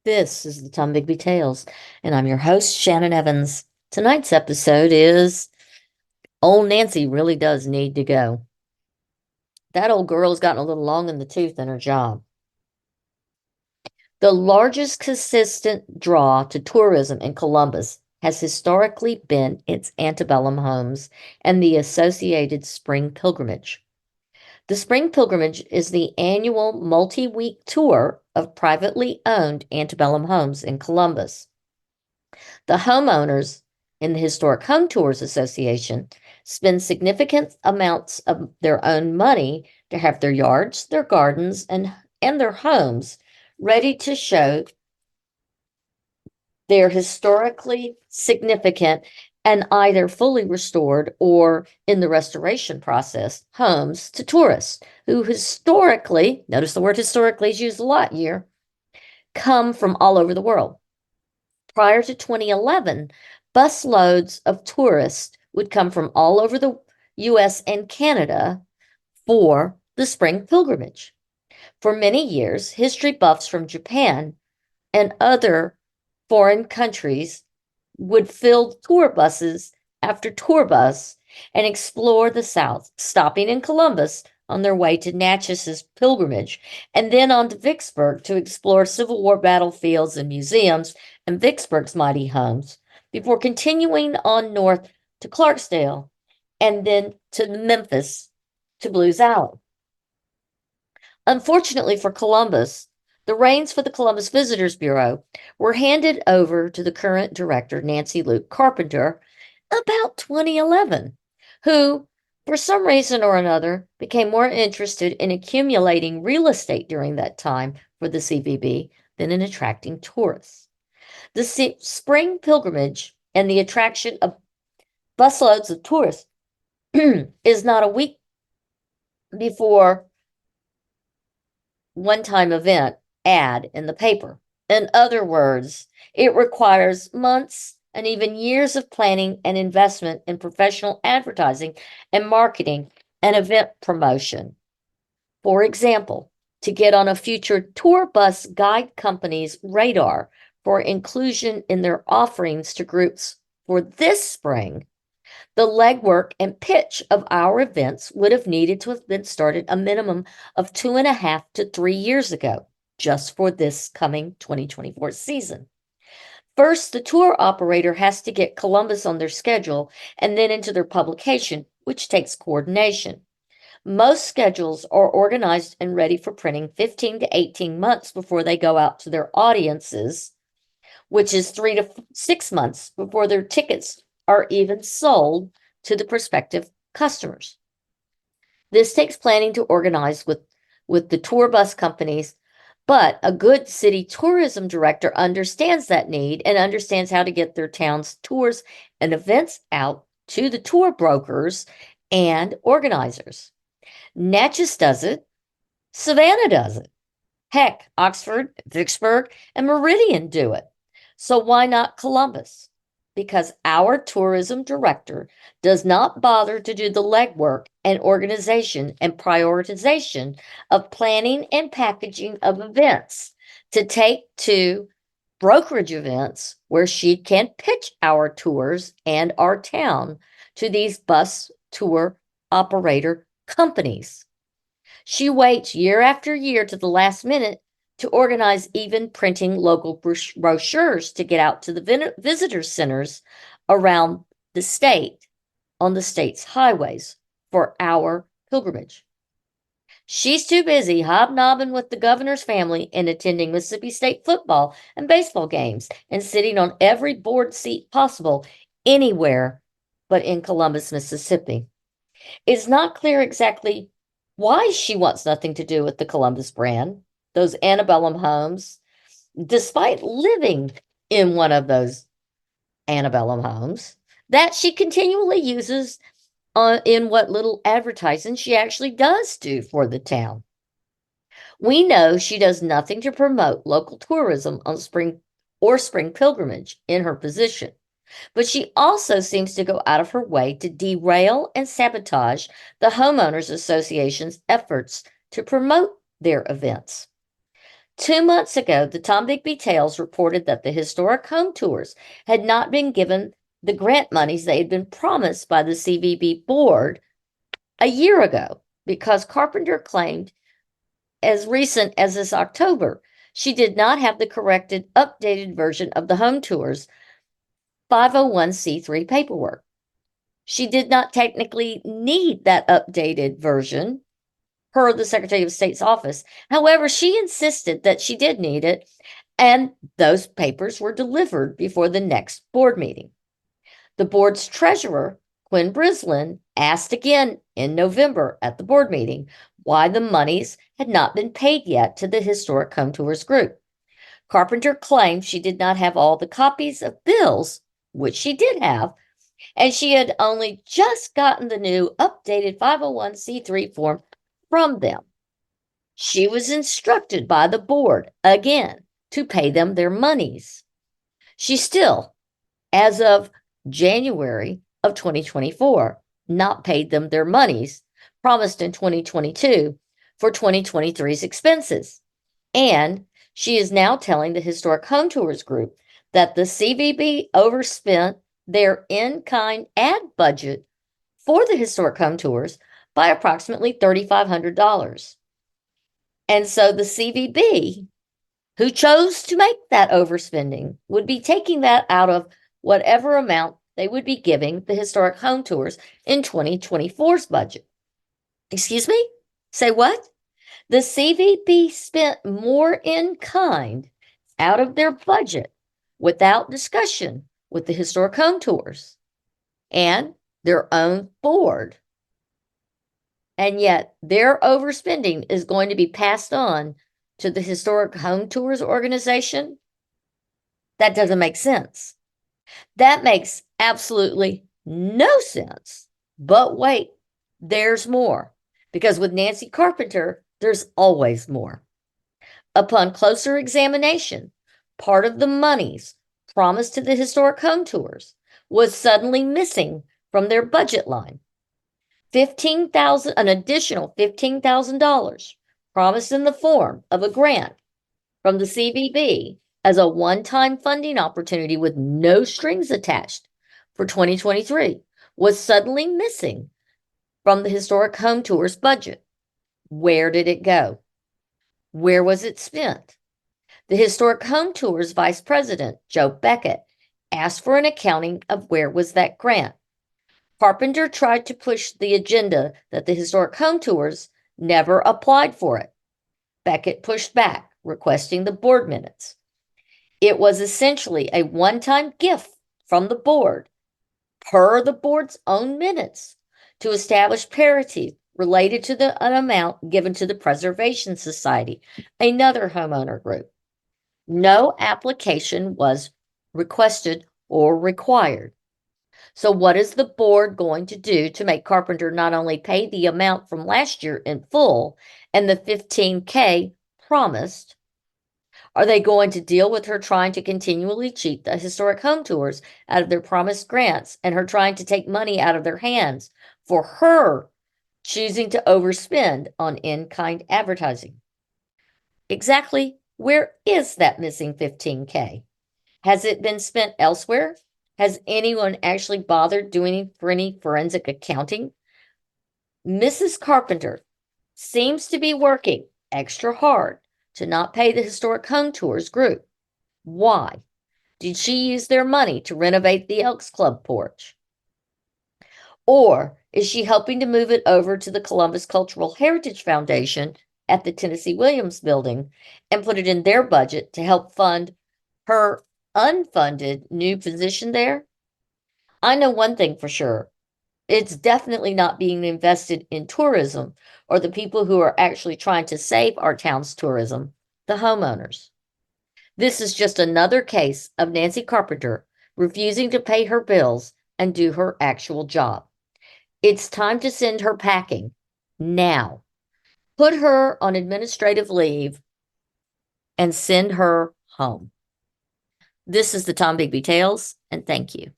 This is the Tom Bigby Tales, and I'm your host, Shannon Evans. Tonight's episode is Old Nancy Really Does Need to Go. That old girl's gotten a little long in the tooth in her job. The largest consistent draw to tourism in Columbus has historically been its antebellum homes and the associated spring pilgrimage. The spring pilgrimage is the annual multi-week tour of privately owned antebellum homes in Columbus. The homeowners in the Historic Home Tours Association spend significant amounts of their own money to have their yards, their gardens, and their homes ready to show their historically significant and either fully restored or in the restoration process homes to tourists who historically, notice the word historically is used a lot here, come from all over the world. Prior to 2011, busloads of tourists would come from all over the US and Canada for the spring pilgrimage. For many years, history buffs from Japan and other foreign countries would fill tour buses after tour bus and explore the South, stopping in Columbus on their way to Natchez' pilgrimage, and then on to Vicksburg to explore Civil War battlefields and museums and Vicksburg's mighty homes, before continuing on north to Clarksdale and then to Memphis to Blues Alley. Unfortunately for Columbus, the reins for the Columbus Visitors Bureau were handed over to the current director, Nancy Luke Carpenter, about 2011, who, for some reason or another, became more interested in accumulating real estate during that time for the CVB than in attracting tourists. The spring pilgrimage and the attraction of busloads of tourists is not a week before one-time event ad in the paper. In other words, it requires months and even years of planning and investment in professional advertising and marketing and event promotion. For example, to get on a future tour bus guide company's radar for inclusion in their offerings to groups for this spring, the legwork and pitch of our events would have needed to have been started a minimum of 2.5 to 3 years ago, just for this coming 2024 season. First, the tour operator has to get Columbus on their schedule and then into their publication, which takes coordination. Most schedules are organized and ready for printing 15 to 18 months before they go out to their audiences, which is 3 to 6 months before their tickets are even sold to the prospective customers. This takes planning to organize with the tour bus companies, but a good city tourism director understands that need and understands how to get their town's tours and events out to the tour brokers and organizers. Natchez does it. Savannah does it. Heck, Oxford, Vicksburg, and Meridian do it. So why not Columbus? Because our tourism director does not bother to do the legwork and organization and prioritization of planning and packaging of events to take to brokerage events where she can pitch our tours and our town to these bus tour operator companies. She waits year after year to the last minute to organize even printing local brochures to get out to the visitor centers around the state on the state's highways for our pilgrimage. She's too busy hobnobbing with the governor's family and attending Mississippi State football and baseball games and sitting on every board seat possible anywhere but in Columbus, Mississippi. It's not clear exactly why she wants nothing to do with the Columbus brand, those antebellum homes, despite living in one of those antebellum homes that she continually uses in what little advertising she actually does do for the town. We know she does nothing to promote local tourism on spring pilgrimage in her position, but she also seems to go out of her way to derail and sabotage the Homeowners Association's efforts to promote their events. 2 months ago, the Tom Bigby Tales reported that the historic home tours had not been given the grant monies they had been promised by the CVB board a year ago because Carpenter claimed as recent as this October she did not have the corrected, updated version of the home tours 501c3 paperwork. She did not technically need that updated version per the Secretary of State's office. However, she insisted that she did need it, and those papers were delivered before the next board meeting. The board's treasurer, Quinn Brislin, asked again in November at the board meeting why the monies had not been paid yet to the Historic Home Tours group. Carpenter claimed she did not have all the copies of bills, which she did have, and she had only just gotten the new updated 501c3 form from them. She was instructed by the board again to pay them their monies. She still, as of January of 2024, not paid them their monies promised in 2022 for 2023's expenses. And she is now telling the Historic Home Tours group that the CVB overspent their in-kind ad budget for the Historic Home Tours by approximately $3,500. And so the CVB, who chose to make that overspending, would be taking that out of whatever amount they would be giving the Historic Home Tours in 2024's budget. Excuse me? Say what? The CVB spent more in kind out of their budget without discussion with the Historic Home Tours and their own board. And yet their overspending is going to be passed on to the Historic Home Tours organization? That doesn't make sense. That makes absolutely no sense. But wait, there's more. Because with Nancy Carpenter, there's always more. Upon closer examination, part of the monies promised to the Historic Home Tours was suddenly missing from their budget line. An additional $15,000 promised in the form of a grant from the CVB as a one-time funding opportunity with no strings attached for 2023 was suddenly missing from the Historic Home Tours budget. Where did it go? Where was it spent? The Historic Home Tours Vice President, Joe Beckett, asked for an accounting of where was that grant. Carpenter tried to push the agenda that the Historic Home Tours never applied for it. Beckett pushed back, requesting the board minutes. It was essentially a one-time gift from the board, per the board's own minutes, to establish parity related to an amount given to the Preservation Society, another homeowner group. No application was requested or required. So what is the board going to do to make Carpenter not only pay the amount from last year in full and the $15K promised? Are they going to deal with her trying to continually cheat the Historic Home Tours out of their promised grants and her trying to take money out of their hands for her choosing to overspend on in-kind advertising? Exactly where is that missing $15K? Has it been spent elsewhere? Has anyone actually bothered doing any forensic accounting? Mrs. Carpenter seems to be working extra hard to not pay the Historic Home Tours group. Why? Did she use their money to renovate the Elks Club porch? Or is she helping to move it over to the Columbus Cultural Heritage Foundation at the Tennessee Williams Building and put it in their budget to help fund her unfunded new position there? I know one thing for sure. It's definitely not being invested in tourism or the people who are actually trying to save our town's tourism, the homeowners. This is just another case of Nancy Carpenter refusing to pay her bills and do her actual job. It's time to send her packing now. Put her on administrative leave and send her home. This is the Tom Bigby Tales, and thank you.